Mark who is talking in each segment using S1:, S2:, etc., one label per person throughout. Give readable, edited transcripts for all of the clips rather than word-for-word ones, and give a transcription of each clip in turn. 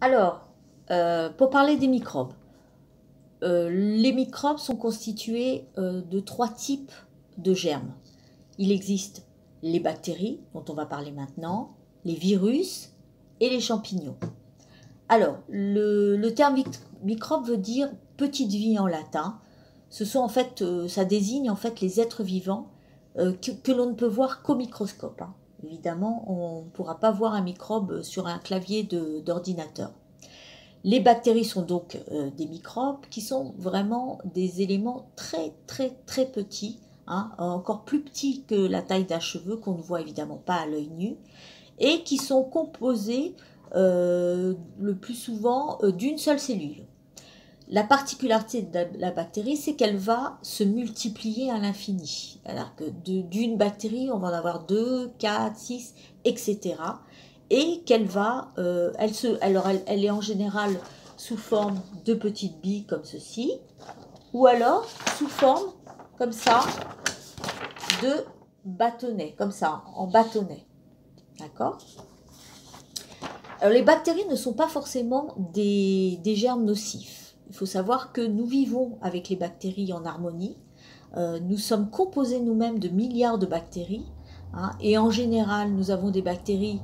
S1: Alors, pour parler des microbes, les microbes sont constitués de trois types de germes. Il existe les bactéries, dont on va parler maintenant, les virus et les champignons. Alors, le terme microbe veut dire petite vie en latin. Ce sont en fait, ça désigne en fait les êtres vivants que l'on ne peut voir qu'au microscope, hein. Évidemment, on ne pourra pas voir un microbe sur un clavier d'ordinateur. Les bactéries sont donc des microbes qui sont vraiment des éléments très très très petits, hein, encore plus petits que la taille d'un cheveu qu'on ne voit évidemment pas à l'œil nu, et qui sont composés le plus souvent d'une seule cellule. La particularité de la bactérie, c'est qu'elle va se multiplier à l'infini. Alors que d'une bactérie, on va en avoir 2, 4, 6, etc. Et qu'elle va, elle est en général sous forme de petites billes comme ceci, ou alors sous forme comme ça de bâtonnets, comme ça, en bâtonnets. D'accord? Alors, les bactéries ne sont pas forcément des germes nocifs. Il faut savoir que nous vivons avec les bactéries en harmonie. Nous sommes composés nous-mêmes de milliards de bactéries, hein, et en général, nous avons des bactéries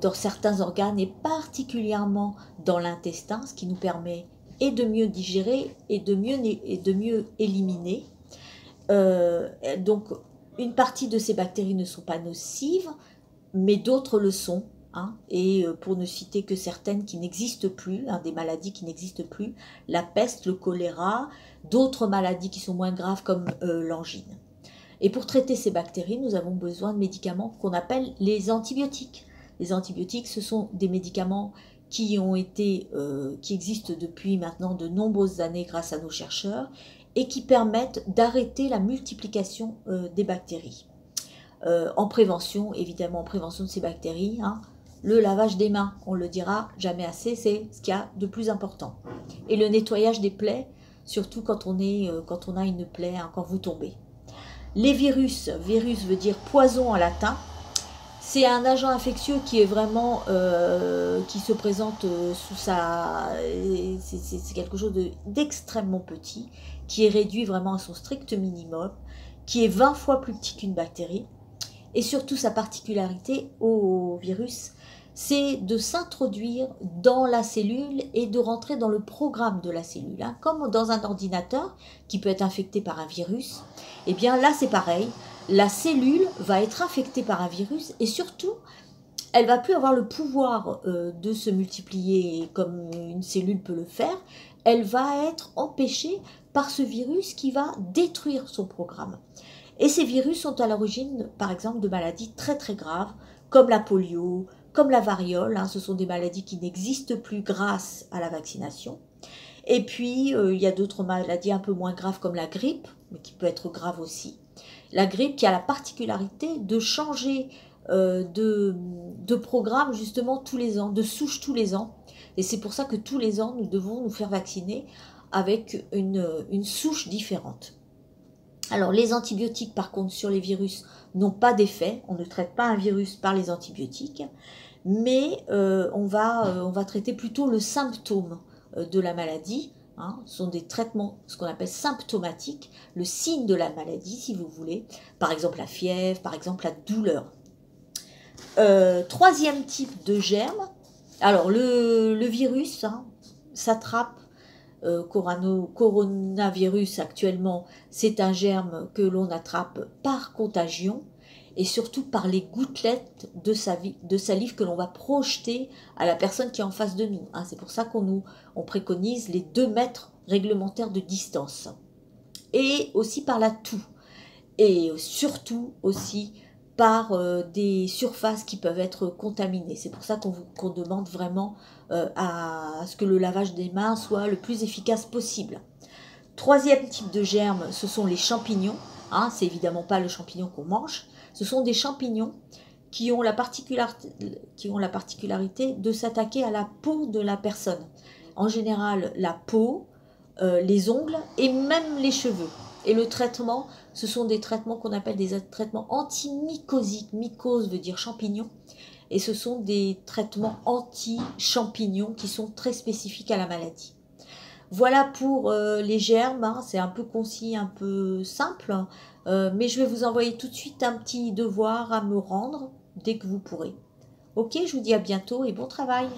S1: dans certains organes et particulièrement dans l'intestin, ce qui nous permet et de mieux digérer et de mieux éliminer. Donc, une partie de ces bactéries ne sont pas nocives, mais d'autres le sont. Hein, et pour ne citer que certaines qui n'existent plus, hein, des maladies qui n'existent plus, la peste, le choléra, d'autres maladies qui sont moins graves comme l'angine. Et pour traiter ces bactéries, nous avons besoin de médicaments qu'on appelle les antibiotiques. Les antibiotiques, ce sont des médicaments qui qui existent depuis maintenant de nombreuses années grâce à nos chercheurs et qui permettent d'arrêter la multiplication des bactéries. En prévention, évidemment, en prévention de ces bactéries, hein, le lavage des mains, on le dira jamais assez, c'est ce qu'il y a de plus important. Et le nettoyage des plaies, surtout quand on a une plaie, hein, quand vous tombez. Les virus, virus veut dire poison en latin. C'est un agent infectieux qui est vraiment, qui se présente sous sa, c'est quelque chose d'extrêmement petit, qui est réduit vraiment à son strict minimum, qui est 20 fois plus petit qu'une bactérie. Et surtout, sa particularité au virus, c'est de s'introduire dans la cellule et de rentrer dans le programme de la cellule. Hein. Comme dans un ordinateur qui peut être infecté par un virus, et bien là c'est pareil, la cellule va être infectée par un virus et surtout, elle va plus avoir le pouvoir de se multiplier comme une cellule peut le faire, elle va être empêchée par ce virus qui va détruire son programme. Et ces virus sont à l'origine, par exemple, de maladies très très graves, comme la polio, comme la variole. Hein, ce sont des maladies qui n'existent plus grâce à la vaccination. Et puis, il y a d'autres maladies un peu moins graves comme la grippe, mais qui peut être grave aussi. La grippe qui a la particularité de changer de programme justement tous les ans, de souche tous les ans. Et c'est pour ça que tous les ans, nous devons nous faire vacciner avec une souche différente. Alors les antibiotiques par contre sur les virus n'ont pas d'effet, on ne traite pas un virus par les antibiotiques, mais on va traiter plutôt le symptôme de la maladie. Hein. Ce sont des traitements, ce qu'on appelle symptomatiques, le signe de la maladie si vous voulez, par exemple la fièvre, par exemple la douleur. Troisième type de germe, alors le virus hein, s'attrape. Coronavirus actuellement, c'est un germe que l'on attrape par contagion et surtout par les gouttelettes de salive que l'on va projeter à la personne qui est en face de nous. Hein. C'est pour ça on préconise les 2 mètres réglementaires de distance. Et aussi par la toux. Et surtout aussi par des surfaces qui peuvent être contaminées. C'est pour ça qu'on demande vraiment à ce que le lavage des mains soit le plus efficace possible. Troisième type de germe, ce sont les champignons. Hein, c'est évidemment pas le champignon qu'on mange. Ce sont des champignons qui ont la particularité de s'attaquer à la peau de la personne. En général, la peau, les ongles et même les cheveux. Et le traitement, ce sont des traitements qu'on appelle des traitements antimycosiques. Mycose veut dire champignon. et ce sont des traitements anti-champignons qui sont très spécifiques à la maladie. Voilà pour les germes, hein. C'est un peu concis, un peu simple, mais je vais vous envoyer tout de suite un petit devoir à me rendre dès que vous pourrez. Ok, je vous dis à bientôt et bon travail.